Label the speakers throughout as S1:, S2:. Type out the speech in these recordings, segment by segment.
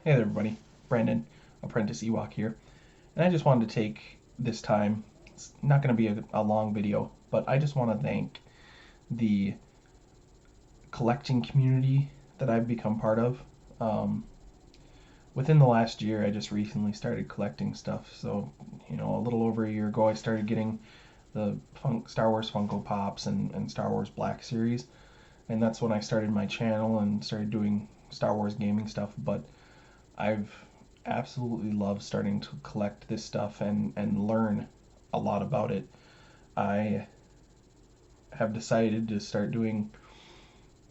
S1: Hey there, everybody. Brandon, Apprentice Ewok here. And I just wanted to take this time. It's not going to be a long video, but I just want to thank the collecting community that I've become part of. Um, Within the last year, I just recently started collecting stuff. So, a little over a year ago, I started getting the Star Wars Funko Pops and Star Wars Black Series. And that's when I started my channel and started doing Star Wars gaming stuff. But I've absolutely loved starting to collect this stuff and learn a lot about it. I have decided to start doing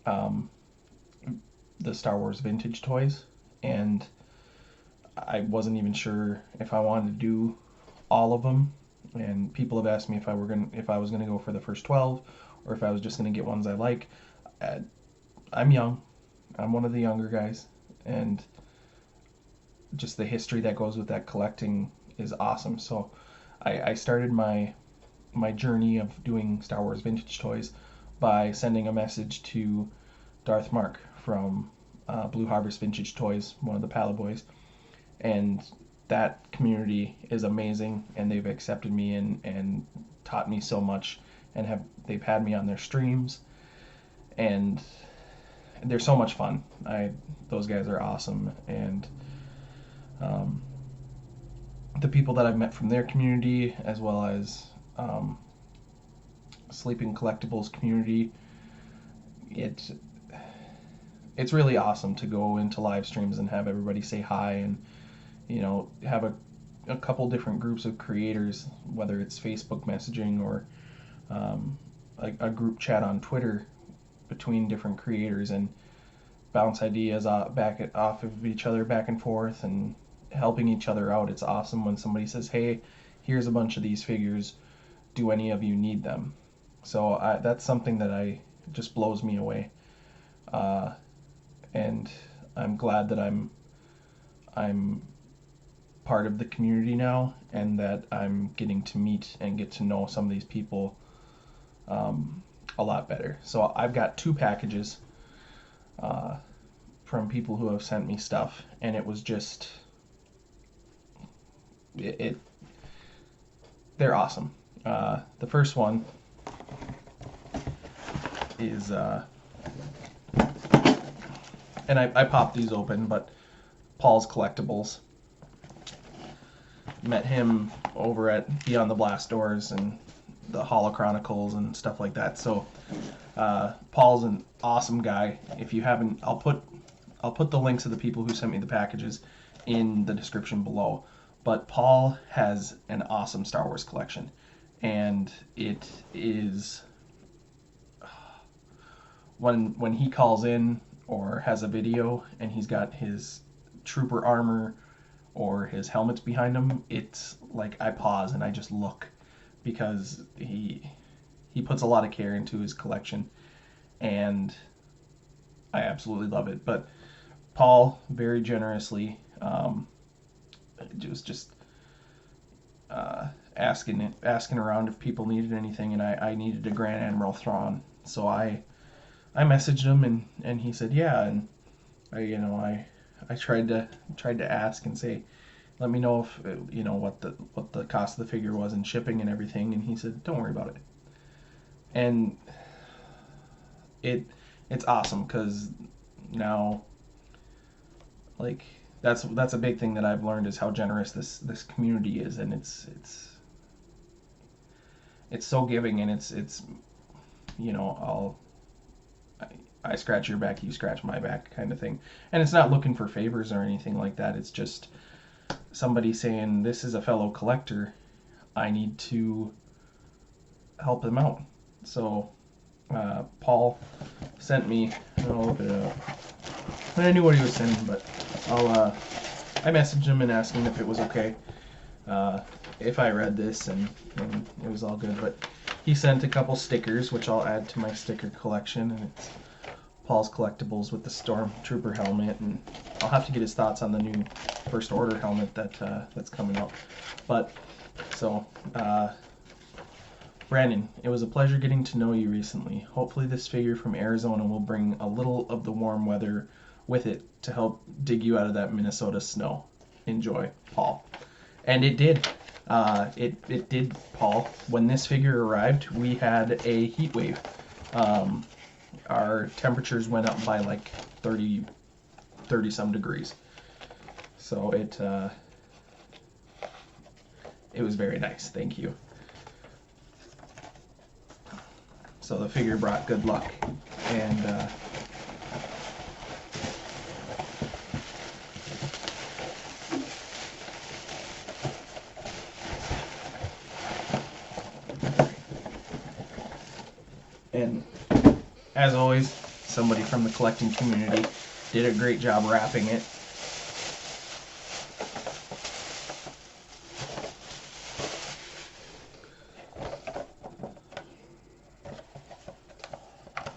S1: um, the Star Wars vintage toys, and I wasn't even sure if I wanted to do all of them. And people have asked me if I was gonna go for the first 12, or if I was just gonna get ones I like. Uh, I'm young. I'm one of the younger guys, and just the history that goes with that collecting is awesome. So I started my journey of doing Star Wars vintage toys by sending a message to Darth Mark from Blue Harvest Vintage Toys, one of the Pala Boys, and that community is amazing, and they've accepted me and taught me so much, and they've had me on their streams, and they're so much fun. Those guys are awesome, and um, the people that I've met from their community, as well as Sleeping Collectibles community, it's really awesome to go into live streams and have everybody say hi, and have a couple different groups of creators, whether it's Facebook messaging or a group chat on Twitter between different creators, and bounce ideas off of each other back and forth and helping each other out. It's awesome when somebody says, hey, here's a bunch of these figures, do any of you need them? So that's something that just blows me away, and I'm glad that I'm part of the community now, and that I'm getting to meet and get to know some of these people a lot better. So I've got 2 packages from people who have sent me stuff, and it was just they're awesome. The first one is and I popped these open, but Paul's Collectibles. Met him over at Beyond the Blast Doors and the Holo Chronicles and stuff like that. So Paul's an awesome guy. If you haven't, I'll put the links of the people who sent me the packages in the description below. But Paul has an awesome Star Wars collection, and it is when he calls in or has a video and he's got his trooper armor or his helmets behind him, it's like I pause and I just look, because he puts a lot of care into his collection, and I absolutely love it. But Paul very generously was just asking around if people needed anything, and I needed a Grand Admiral Thrawn, so I messaged him, and he said yeah, and I tried to ask and say, let me know if what the cost of the figure was and shipping and everything, and he said don't worry about it. And it's awesome, because now, like, that's a big thing that I've learned, is how generous this community is, and it's so giving, and it's I scratch your back, you scratch my back kind of thing. And it's not looking for favors or anything like that. It's just somebody saying, this is a fellow collector, I need to help them out. So Paul sent me, I'll look it up. I knew what he was sending, but I messaged him and asked him if it was okay if I read this, and it was all good. But he sent a couple stickers, which I'll add to my sticker collection, and it's Paul's Collectibles with the Stormtrooper helmet, and I'll have to get his thoughts on the new First Order helmet that's coming out. But so Brandon, it was a pleasure getting to know you recently. Hopefully this figure from Arizona will bring a little of the warm weather with it to help dig you out of that Minnesota snow. Enjoy, Paul. And it did. It did, Paul. When this figure arrived, we had a heat wave. Our temperatures went up by like 30 some degrees. So it was very nice. Thank you. So the figure brought good luck, and as always, somebody from the collecting community did a great job wrapping it.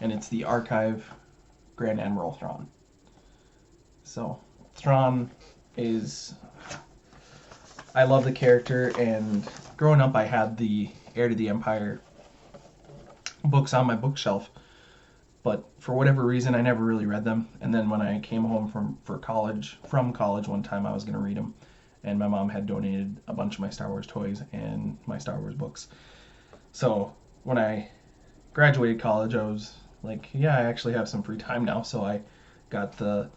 S1: And it's the Archive Grand Admiral Thrawn. So Thrawn is, I love the character, and growing up I had the Heir to the Empire books on my bookshelf, but for whatever reason I never really read them. And then when I came home from college one time, I was going to read them, and my mom had donated a bunch of my Star Wars toys and my Star Wars books. So when I graduated college, I was like, yeah, I actually have some free time now, so I got the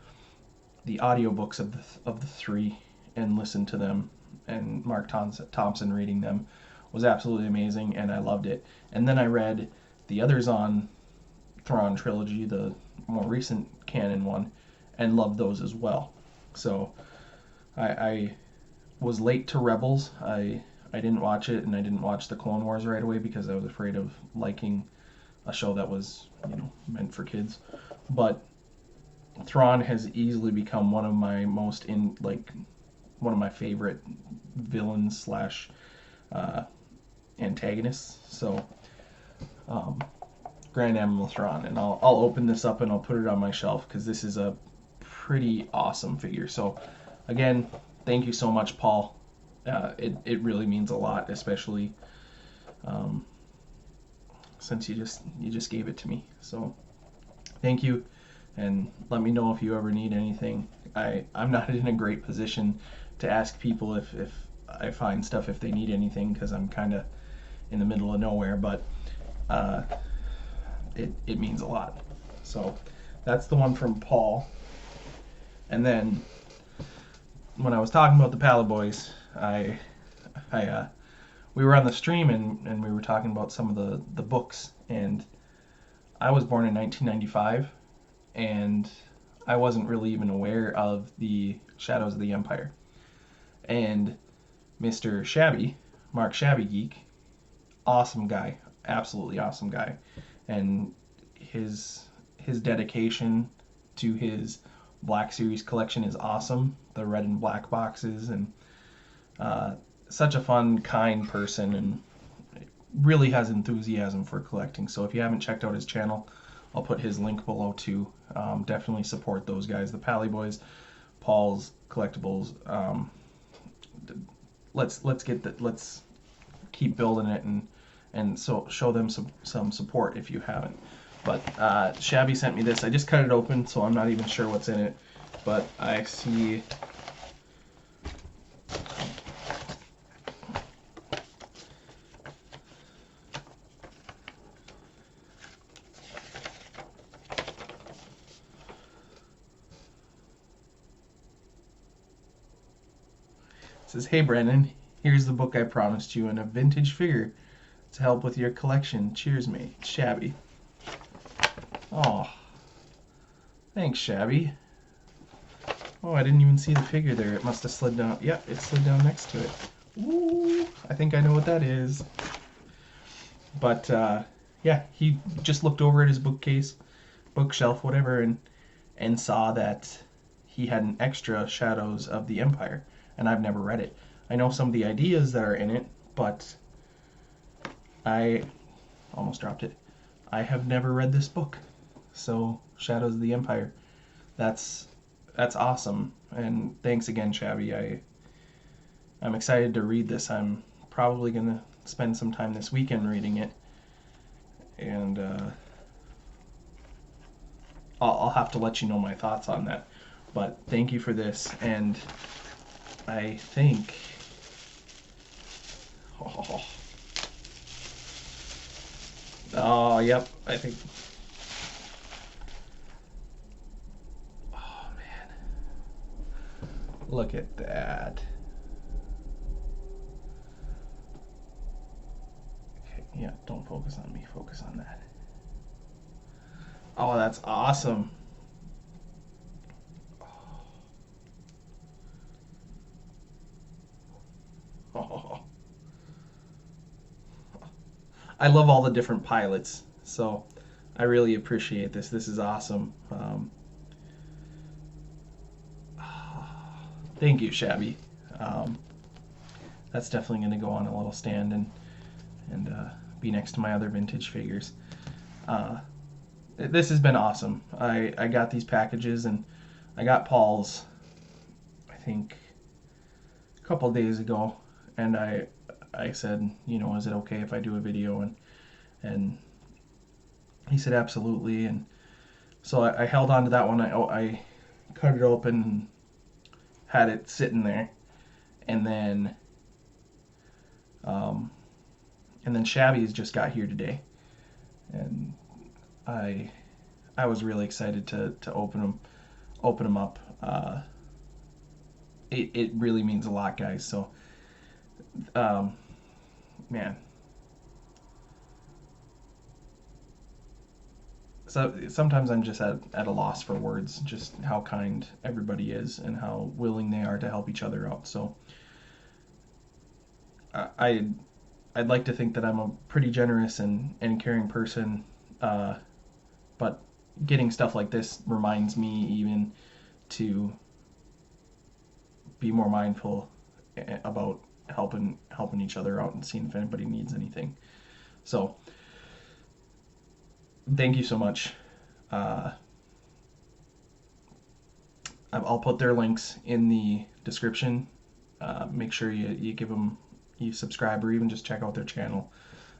S1: audiobooks of the three and listened to them, and Mark Thompson reading them was absolutely amazing, and I loved it. And then I read the others on Thrawn trilogy, the more recent canon one, and loved those as well. So I was late to Rebels. I didn't watch it, and I didn't watch the Clone Wars right away because I was afraid of liking a show that was, meant for kids. But Thrawn has easily become one of my one of my favorite villains slash antagonists. So Grand Admiral Thrawn, and I'll open this up and I'll put it on my shelf because this is a pretty awesome figure. So again, thank you so much, Paul. It really means a lot, especially since you just gave it to me. So thank you, and let me know if you ever need anything. I'm not in a great position to ask people if I find stuff if they need anything, because I'm kind of in the middle of nowhere, but it means a lot. So that's the one from Paul. And then when I was talking about the Pally Boys, we were on the stream and we were talking about some of the books, and I was born in 1995, and I wasn't really even aware of the Shadows of the Empire. And Mr. Shabby, Marc Shabbygeek, awesome guy, absolutely awesome guy, and his dedication to his Black Series collection is awesome. The red and black boxes, and such a fun, kind person, and really has enthusiasm for collecting. So if you haven't checked out his channel, I'll put his link below too. Definitely support those guys, the Pally Boys, Paul's Collectibles. Let's keep building it, and so show them some support if you haven't. But Shabby sent me this. I just cut it open, so I'm not even sure what's in it, but I see it says, "Hey Brennan, here's the book I promised you and a vintage figure to help with your collection. Cheers, mate. Shabby." Oh, thanks, Shabby. Oh, I didn't even see the figure there. It must have slid down. Yep, it slid down next to it. Ooh, I think I know what that is. But yeah, he just looked over at his bookshelf, whatever, and saw that he had an extra Shadows of the Empire, and I've never read it. I know some of the ideas that are in it, but I almost dropped it. I have never read this book. So Shadows of the Empire, that's awesome, and thanks again, Shabby. I'm excited to read this. I'm probably gonna spend some time this weekend reading it, and I'll have to let you know my thoughts on that. But thank you for this, and I think. Oh, oh yep, I think. Oh man, look at that. Okay, yeah, don't focus on me. Focus on that. Oh, that's awesome. Oh, I love all the different pilots, so I really appreciate this. This is awesome. Thank you, Shabby. Um, that's definitely going to go on a little stand and be next to my other vintage figures. Uh, this has been awesome. I got these packages and I got Paul's, I think, a couple days ago, and I said, you know, is it okay if I do a video? And he said absolutely, and so I held on to that one. I cut it open and had it sitting there, and then um, and then Shabby's just got here today, and I I was really excited to open them up. It really means a lot, guys. So um, man, so sometimes I'm just at a loss for words, just how kind everybody is and how willing they are to help each other out. So I I'd like to think that I'm a pretty generous and caring person, uh, but getting stuff like this reminds me even to be more mindful about helping each other out and seeing if anybody needs anything. So thank you so much. Uh, I'll put their links in the description. Make sure you give them, you subscribe, or even just check out their channel.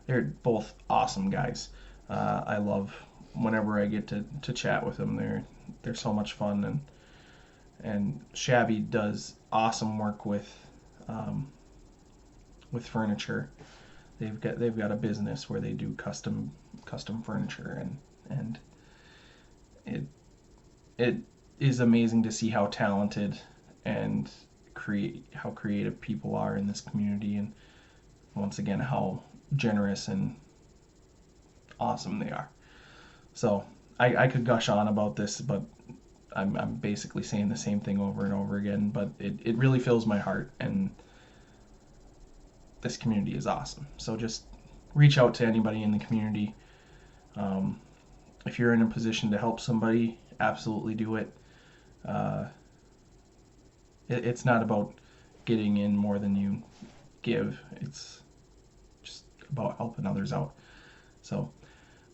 S1: They're both awesome guys. I love whenever I get to chat with them. They're so much fun, and Shabby does awesome work with furniture. They've got a business where they do custom furniture, and it it is amazing to see how talented and how creative people are in this community, and once again how generous and awesome they are. So I could gush on about this, but I'm basically saying the same thing over and over again. But it really fills my heart, and this community is awesome. So just reach out to anybody in the community. Um, if you're in a position to help somebody, absolutely do it. Uh, it's not about getting in more than you give. It's just about helping others out. So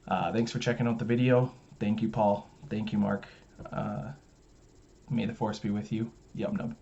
S1: thanks for checking out the video. Thank you, Paul. Thank you, Mark. May the force be with you. Yum nub.